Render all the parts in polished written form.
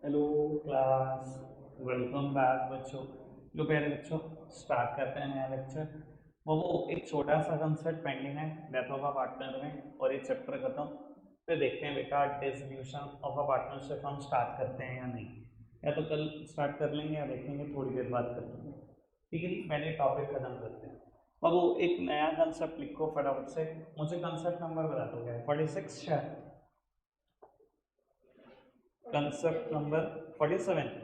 Hello class. Welcome back बच्चों। लो प्यारे बच्चों, स्टार्ट करते हैं नया लेक्चर। वो एक छोटा सा कंसेप्ट पेंडिंग है डेथ ऑफ अ पार्टनर में, और ये चैप्टर खत्म। फिर देखते हैं बेटा डिसोल्यूशन ऑफ अ पार्टनरशिप हम स्टार्ट करते हैं या नहीं, या तो कल स्टार्ट कर लेंगे या देखेंगे थोड़ी देर बाद कर लेंगे। ठीक है जी, पहले टॉपिक खत्म करते हैं। अब वो एक नया कंसेप्ट लिखो फटाफट से। मुझे कंसेप्ट नंबर बता दो, क्या है? 46 शायद। Concept number 47।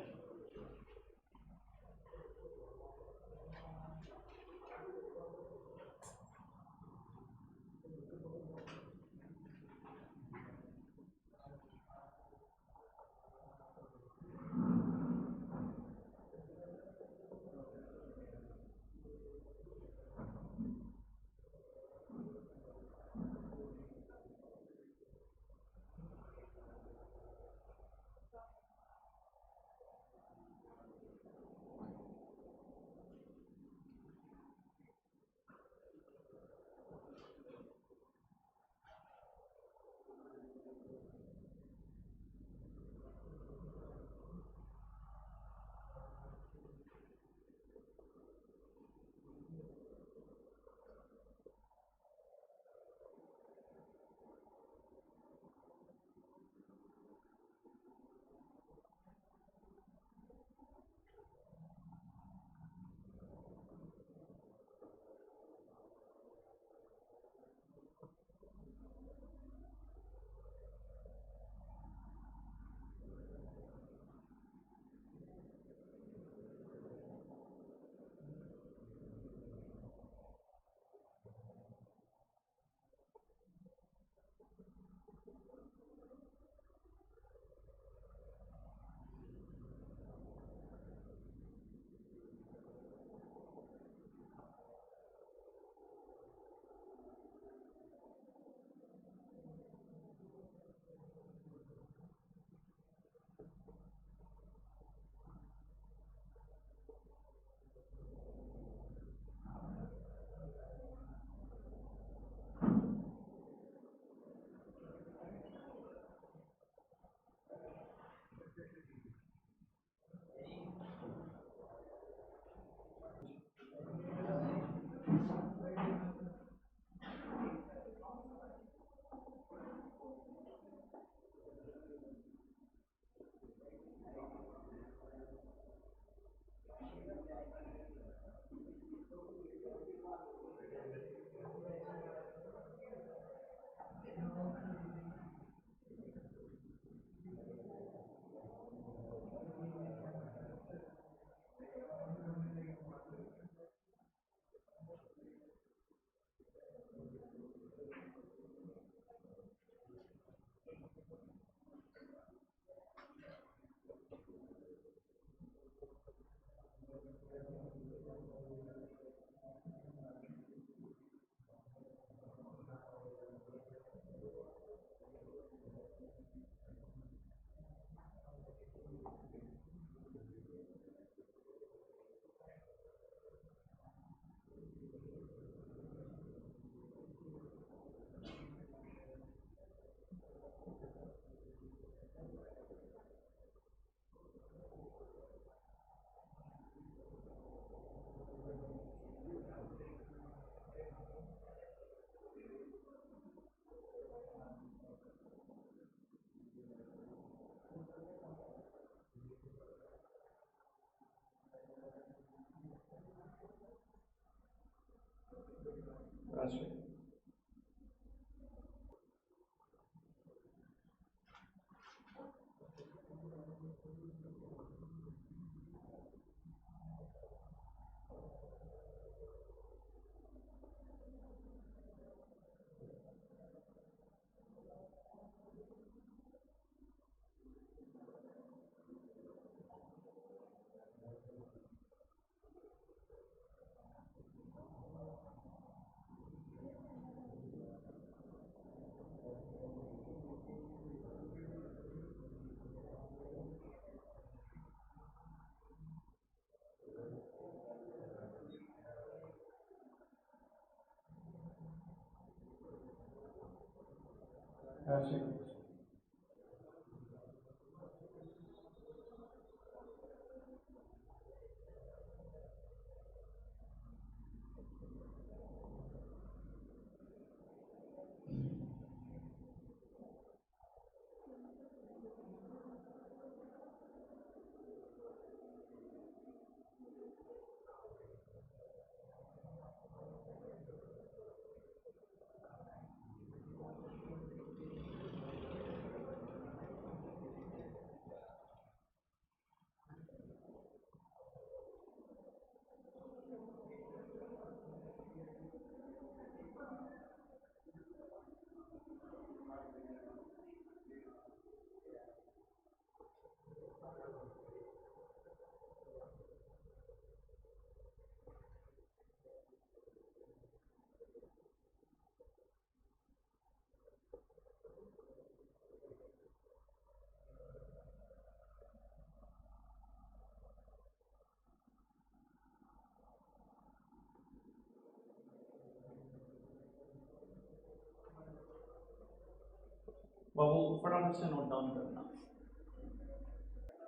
बाबू फटाफट से नोट डाउन करना,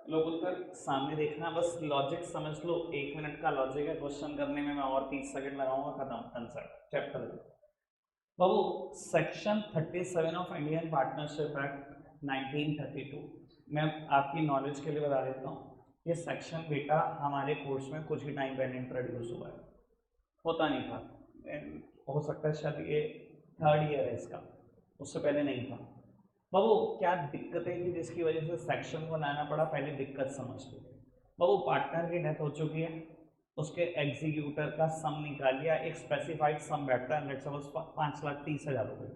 लोग उत्तर सामने देखना, बस लॉजिक समझ लो। 1 मिनट का लॉजिक है, क्वेश्चन करने में मैं और 30 सेकंड लगाऊंगा, खत्म concept chapter. Babu section 37 of Indian partnership act 1932, मैं आपकी नॉलेज के लिए बता देता हूँ, ये सेक्शन बेटा हमारे कोर्स में कुछ ही टाइम पहले इंट्रोड्यूस हुआ है, होता नहीं था, हो सकता है शायद ये 3rd ईयर है इसका, उससे पहले नहीं था। बाबू क्या दिक्कतें थी जिसकी वजह से सेक्शन को लाना पड़ा, पहले दिक्कत समझ लो। बाबू पार्टनर की डेथ हो चुकी है, उसके एग्जीक्यूटर का सम निकाल लिया, एक स्पेसिफाइड सम बैठता है, लेट्स सपोज 5,30,000 रुपये,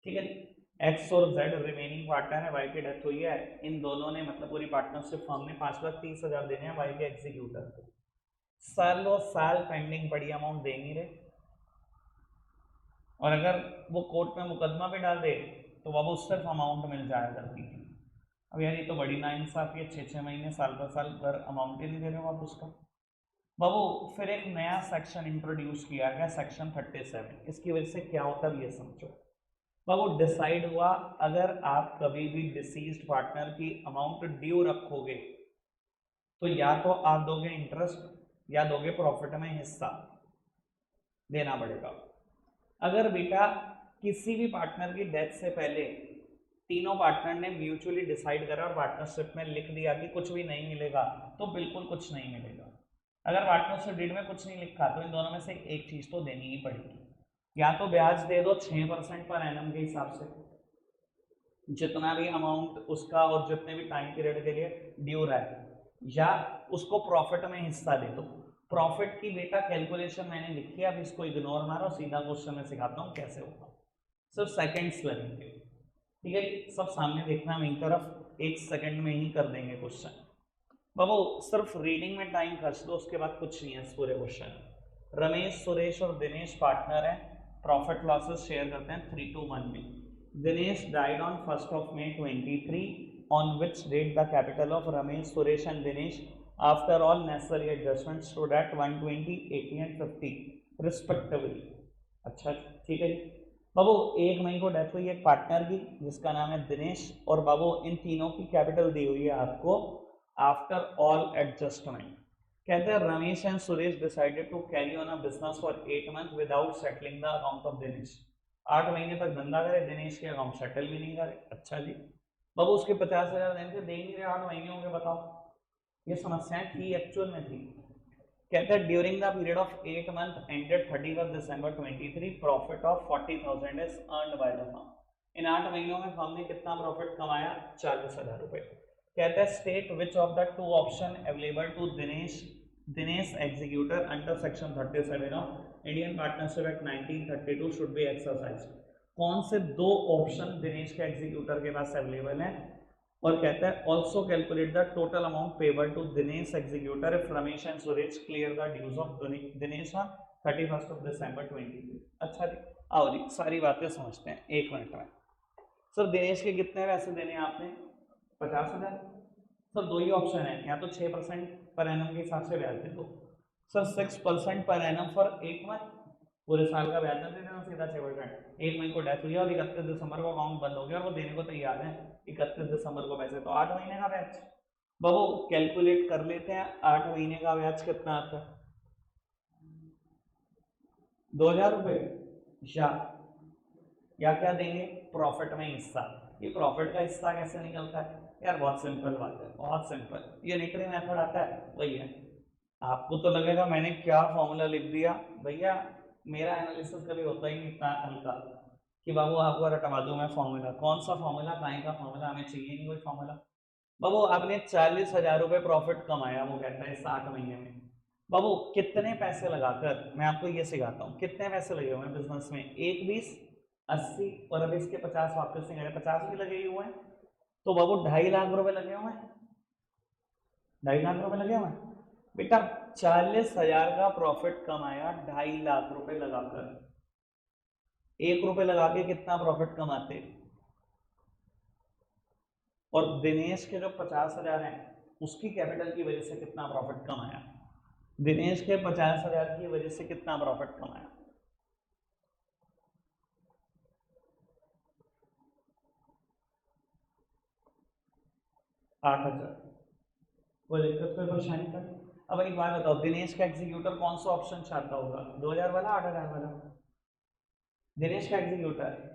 ठीक है जी। एक्स और जेड रिमेनिंग पार्टनर है, वाई की डेथ हुई है, इन दोनों ने मतलब पूरी पार्टनरशिप फर्म ने 5,30,000 देने हैं वाई के एग्जीक्यूटर को, सालों साल पेंडिंग पड़ी, अमाउंट दे नहीं रहे, और अगर वो कोर्ट में मुकदमा भी डाल दे तो वो सिर्फ अमाउंट मिल जाया करती थी। अब यार ये तो बड़ी नाइंसाफी है, 6-6 महीने साल पर साल पर अमाउंट ही नहीं दे रहे हो आप उसका। बाबू फिर एक नया सेक्शन इंट्रोड्यूस किया गया, सेक्शन 37, इसकी वजह से क्या होता है ये समझो। बाबू डिसाइड हुआ अगर आप कभी भी डिसीज्ड पार्टनर की अमाउंट ड्यू रखोगे तो या तो आप दोगे इंटरेस्ट या दोगे प्रॉफिट में हिस्सा, देना पड़ेगा। अगर बेटा किसी भी पार्टनर की डेथ से पहले तीनों पार्टनर ने म्यूचुअली डिसाइड करा और पार्टनरशिप में लिख दिया कि कुछ भी नहीं मिलेगा, तो बिल्कुल कुछ नहीं मिलेगा। अगर पार्टनरशिप डीड में कुछ नहीं लिखा तो इन दोनों में से एक चीज तो देनी ही पड़ेगी, या तो ब्याज दे दो 6% पर एनम के हिसाब से, जितना भी अमाउंट उसका और जितने भी टाइम पीरियड के लिए ड्यू रहा है, या उसको प्रॉफिट में हिस्सा दे दो। प्रॉफिट की बेटा कैलकुलेशन मैंने लिखी है, अब इसको इग्नोर मारो, सीधा क्वेश्चन में सिखाता हूँ कैसे होगा, सिर्फ सेकंड्स लगेंगे, ठीक है। सब सामने देखना मेरी तरफ, 1 सेकंड में ही कर देंगे क्वेश्चन। बाबू सिर्फ रीडिंग में टाइम खर्च दो, उसके बाद कुछ नहीं है इस पूरे क्वेश्चन। रमेश, सुरेश और दिनेश पार्टनर हैं, प्रॉफिट लॉसेस शेयर करते हैं 3-1 में। Dinesh died on 1st of May 23, on which date the capital of Ramesh, Suresh and Dinesh after all necessary adjustments stood at 120, 80 and 50 respectively। अच्छा ठीक है जी। बाबू 1 मई को डेथ हुई है एक पार्टनर की जिसका नाम है दिनेश, और बाबू इन तीनों की कैपिटल दी हुई है आपको आफ्टर ऑल एडजस्टमेंट। कहते हैं Ramesh and Suresh decided to carry on a business for 8 months without settling the account of Dinesh. 8 महीने तक धंधा करे, दिनेश के अकाउंट सेटल भी नहीं करे। अच्छा जी। बाबू उसके 50,000 देने थे, दे नहीं रहे 8 महीने होंगे, बताओ। ये समस्याएं थी, एक्चुअल में थी। कहते हैं during the period of 8 months ended 31 December 23, profit of 40,000 is earned by the firm. इन 8 महीनों में फर्म ने कितना प्रॉफिट कमाया? 40,000 रुपए। कहते हैं state which of the 2 option available to Dinesh executor under section 37 of Indian partnership act 1932 should be exercise. कौन से 2 ऑप्शन दिनेश के एग्जीक्यूटर के पास अवेलेबल हैं? और कहता है also calculate the total amount payable to Dinesh executor if Ramesh and Suresh clear the dues of Dinesh on 31st of December 23। अच्छा जी, आओ जी सारी बातें समझते हैं 1 मिनट में। सर दिनेश के कितने पैसे देने हैं आपने? 50,000। सर 2 ही ऑप्शन है, या तो 6% पर एनम के हिसाब से ब्याज दे दो। Sir 6% per annum for 8 month, पूरे साल का ब्याज न दे देना, सीधा 6%। 1 मई को डेथ हुई है और 31 दिसंबर को अकाउंट बंद हो गया और वो देने को तैयार है 31 दिसंबर को पैसे, तो 8 महीने का ब्याज। बाबू कैलकुलेट कर लेते हैं 8 महीने का ब्याज कितना आता है। 2,000 रुपये, या क्या देंगे? प्रॉफिट में हिस्सा। ये प्रॉफिट का हिस्सा कैसे निकलता है यार? बहुत सिंपल बात है, बहुत सिंपल, यूनिटरी मेथड आता है वही है। आपको तो लगेगा मैंने क्या फॉर्मूला लिख दिया, भैया मेरा एनालिसिस कभी होता ही नहीं इतना हल्का कि बाबू आपको रटवा दूं मैं फॉर्मूला। कौन सा फॉर्मूला, काहे का फॉर्मूला, हमें चाहिए नहीं कोई फॉर्मूला। बाबू आपने 40,000 रुपये प्रॉफिट कमाया, वो कहता है 60 महीने में। बाबू कितने पैसे लगाकर, मैं आपको ये सिखाता हूँ, कितने पैसे लगे हुए हैं बिजनेस में? 1 20 80 और अब इसके 50 वापस नहीं गए, 50 भी लगे हुए हैं, तो बाबू 2.5 लाख रुपए लगे हुए हैं। 2.5 लाख रुपए लगे हुए हैं बेटा। 40,000 का प्रॉफिट कमाया 2.5 लाख रुपए लगाकर। 1 रुपए लगा के कितना प्रॉफिट कमाते? और दिनेश के जो 50,000 हैं उसकी कैपिटल की वजह से कितना प्रॉफिट कमाया? दिनेश के 50,000 की वजह से कितना प्रॉफिट कमाया? 8,000। कोई दिक्कत कोई परेशानी था? अब एक बात बताओ, दिनेश का एग्जीक्यूटर कौन सा ऑप्शन चाहता होगा, 2,000 वाला 8,000 वाला? दिनेश का एग्जीक्यूटर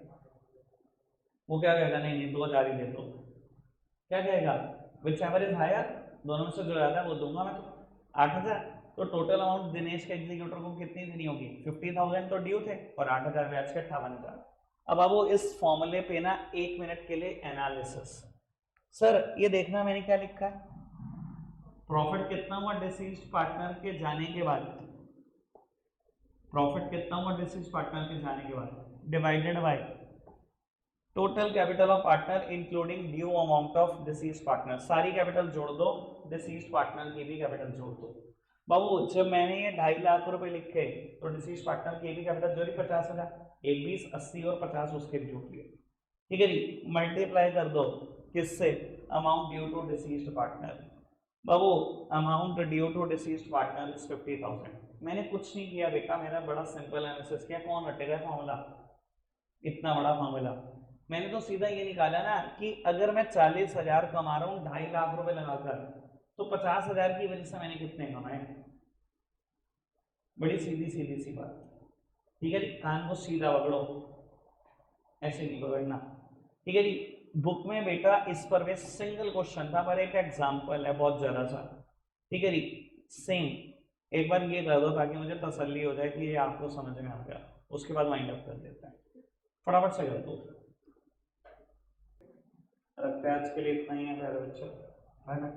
वो क्या कहेगा, नहीं नहीं 2,000 ही दे दो। क्या कहेगा, विच एवर इज हायर, दोनों में से जो ज्यादा है वो दूंगा मैं तो, 8,000। तो टोटल अमाउंट दिनेश के एग्जीक्यूटर को कितनी देनी होगी, 50,000 तो ड्यू थे और 8,000 ब्याज के 58,000। अब आप वो इस फॉर्मूले पे ना 1 मिनट के लिए एनालिसिस। सर ये देखना मैंने क्या लिखा है, प्रॉफिट कितना हुआ डिसीज्ड पार्टनर के जाने के बाद, प्रॉफिट कितना हुआ डिसीज्ड पार्टनर के जाने के बाद, divided by total capital of partner including due amount of deceased partner. सारी कैपिटल जोड़ दो, डिसीज्ड पार्टनर की भी कैपिटल जोड़ दो। बाबू जब मैंने ये 2.5 लाख रुपए लिखे तो डिसीज्ड पार्टनर की भी कैपिटल जोड़ी 50,000, 1 20 80 और 50 उसके भी जोड़ लिए, ठीक है जी। मल्टीप्लाई कर दो किससे, amount due to deceased partner. बाबू amount due to deceased partner is 50,000। मैंने कुछ नहीं किया बेटा, मेरा बड़ा सिंपल एनालिसिस किया, कौन रटेगा फॉर्मूला, इतना बड़ा फॉर्मूला। मैंने तो सीधा ये निकाला ना कि अगर मैं 40,000 कमा रहा हूँ 2.5 लाख रुपए लगाकर, तो 50,000 की वजह से मैंने कितने कमाए, बड़ी सीधी सीधी सी बात, ठीक है जी। कान को सीधा पकड़ो, ऐसे नहीं पकड़ना, ठीक है जी। बुक में बेटा इस पर भी सिंगल क्वेश्चन था, पर एक एग्जाम्पल है बहुत जरा सा, ठीक है जी। सेम एक बार ये कर दो ताकि मुझे तसल्ली हो जाए कि ये आपको समझ में आ गया, उसके बाद वाइंड अप कर देते हैं, फटाफट से कर दो। लगता है आज के लिए इतना ही है प्यारे बच्चों, है ना।